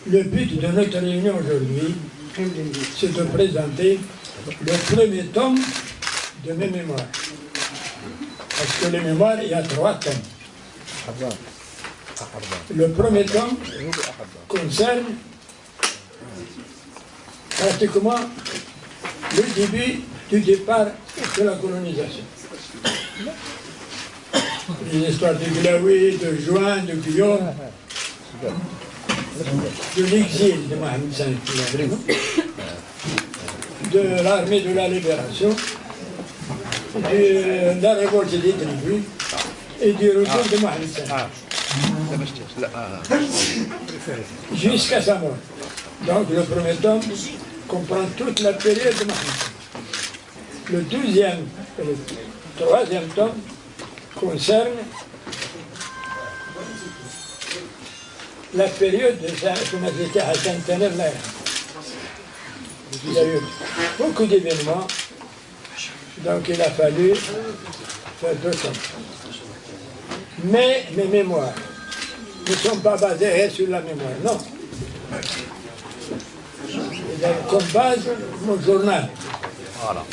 Le but de notre réunion aujourd'hui, c'est de présenter le premier tome de mes mémoires. Parce que les mémoires, il y a 3 tomes. Le premier tome concerne pratiquement le début du départ de la colonisation. Les histoires de Glaoui, de Juin, de Guillaume, de l'exil de Mohamed V, de l'armée de la libération, de la révolte des tribus et du retour de Mohamed V. Jusqu'à sa mort. Donc le premier tome comprend toute la période de Mohamed. Le deuxième et le troisième tome concerne la période de Sa Majesté Hassan Taner Lahir. Il y a eu beaucoup d'événements, donc il a fallu faire 2 tomes. Mais mes mémoires ne sont pas basées sur la mémoire, non. Il a comme base mon journal. Voilà.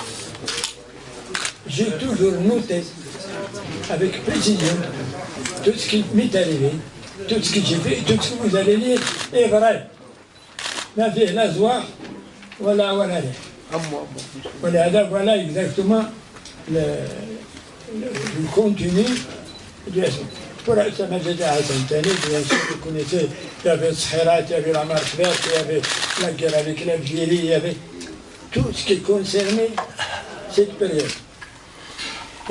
J'ai toujours noté avec précision tout ce qui m'est arrivé, tout ce que j'ai fait, tout ce que vous allez lire est vrai. ما فيه لا زواق ولا ريح. ولهذا voilà exactement le contenu du pour Sa Majesté Hassan Taner, bien sûr, vous connaissez, il y avait Schirat, il y avait la marche verte, il y avait la guerre avec l'Algérie, il y avait tout ce qui concernait cette période.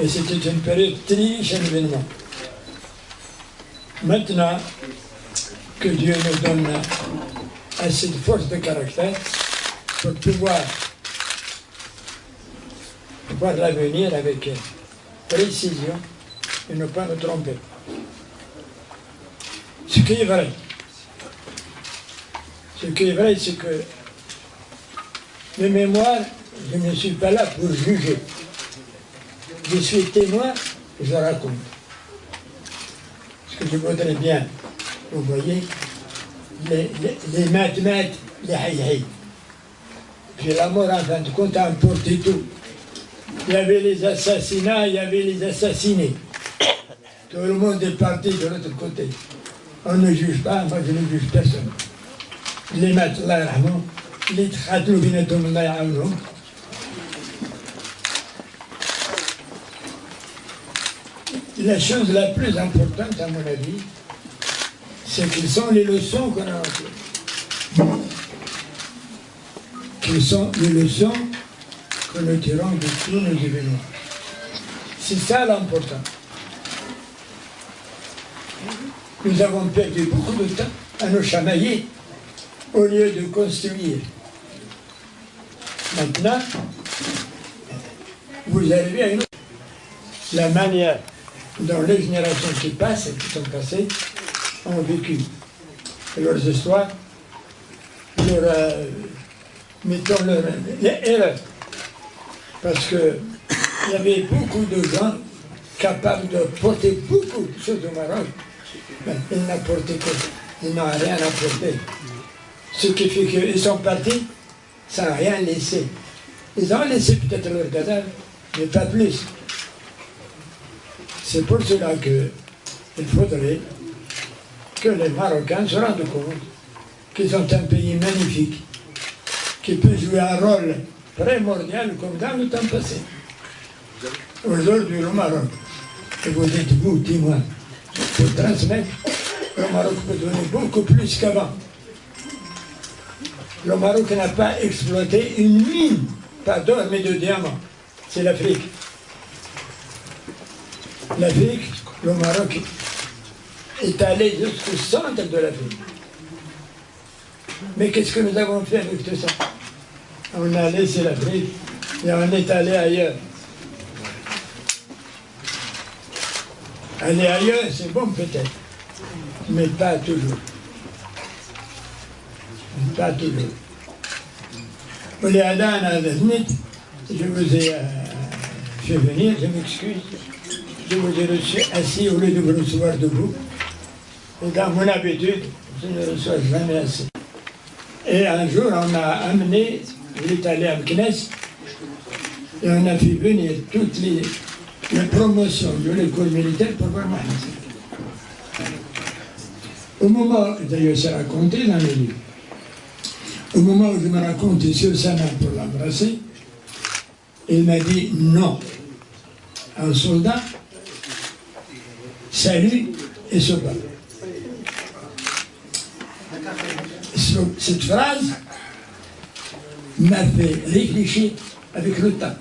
Et c'était une période très riche en événements. Maintenant que Dieu nous donne assez de force de caractère pour pouvoir voir l'avenir avec précision et ne pas nous tromper. Ce qui est vrai, c'est que mes mémoires, je ne suis pas là pour juger. Je suis témoin, je raconte. Ce que je voudrais bien, vous voyez, les maths, les haï. Puis la mort, en fin de compte, a emporté tout. Il y avait les assassinats, il y avait les assassinés. Tout le monde est parti de l'autre côté. On ne juge pas, moi je ne juge personne. Les maths, Allah yarhamhum, les tchatlou binatum, Allah yarhamhum. La chose la plus importante, à mon avis, c'est quelles sont les leçons qu'on a appris. Quelles sont les leçons que nous tirons de tous nos événements. C'est ça l'important. Nous avons perdu beaucoup de temps à nous chamailler au lieu de construire. Maintenant, vous arrivez à une autre. La manière dont les générations qui passent et qui sont passées ont vécu leurs histoires, mettons leurs erreurs. Parce qu'il y avait beaucoup de gens capables de porter beaucoup de choses au Maroc. Mais ils n'apportaient que, ils n'ont rien apporté. Ce qui fait qu'ils sont partis sans rien laisser. Ils ont laissé peut-être leur cadavre, mais pas plus. C'est pour cela qu'il faudrait que les Marocains se rendent compte qu'ils ont un pays magnifique, qui peut jouer un rôle primordial comme dans le temps passé. Aujourd'hui, le Maroc, et vous êtes vous, témoins, pour transmettre, le Maroc peut donner beaucoup plus qu'avant. Le Maroc n'a pas exploité une mine, pas d'or mais de diamants. C'est l'Afrique. L'Afrique, le Maroc est allé jusqu'au centre de l'Afrique. Mais qu'est-ce que nous avons fait avec tout ça? On a laissé l'Afrique et on est allé ailleurs. Aller ailleurs, c'est bon peut-être, mais pas toujours. Pas toujours. Je vous ai fait venir, je m'excuse. Je vous ai reçu assis au lieu de vous recevoir debout. Et dans mon habitude, je ne reçois jamais assez. Et un jour, on a amené, il est allé à Meknès, et on a fait venir toutes les promotions de l'école militaire pour voir Mohamed. Au moment, d'ailleurs c'est raconté dans les livres, au moment où je me racontais sur sa main pour l'embrasser, il m'a dit non. Un soldat salue et se bat. Cette phrase m'a fait réfléchir avec le temps.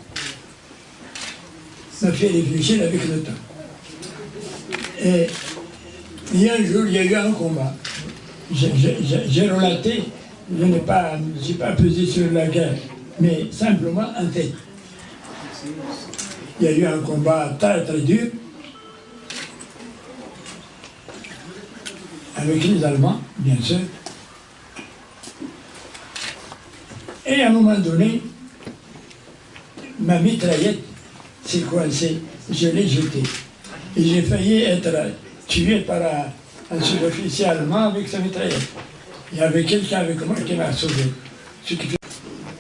M'a fait réfléchir avec le temps. Et un jour, il y a eu un combat. J'ai relaté, je n'ai pas pesé sur la guerre, mais simplement un fait. Il y a eu un combat très très dur avec les Allemands, bien sûr. Et à un moment donné, ma mitraillette s'est coincée, je l'ai jetée. Et j'ai failli être tué par un sous-officier allemand avec sa mitraillette. Il y avait quelqu'un avec moi qui m'a sauvé. Ce qui fait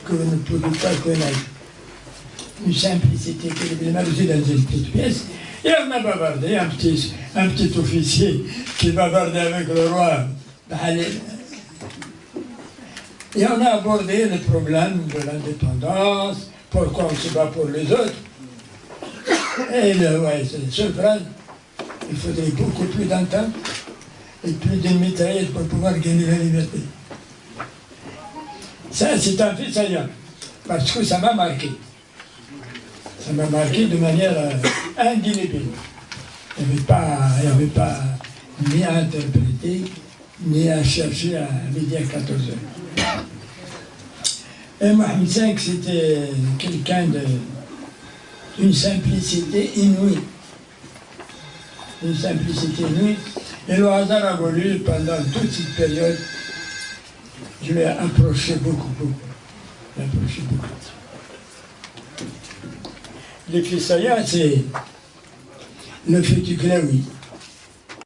que vous ne pouvez pas connaître une simplicité qui est mal aussi dans une petite pièce. Et on a bavardé, un petit officier qui bavardait avec le roi. Et on a abordé le problème de l'indépendance, pourquoi on se bat pour les autres. Et c'est le seul phrase. Il faudrait beaucoup plus d'entente et plus d'une mitraillette pour pouvoir gagner la liberté. Ça, c'est un fait saillant, parce que ça m'a marqué. Ça m'a marqué de manière indélébile. Il n'y avait pas ni à interpréter, ni à chercher à midi à 14 heures. Et Mohamed V, c'était quelqu'un d'une simplicité inouïe. Une simplicité inouïe. Et le hasard a voulu, pendant toute cette période, je l'ai approché beaucoup. Le fait saillant, c'est le fait du glaoui.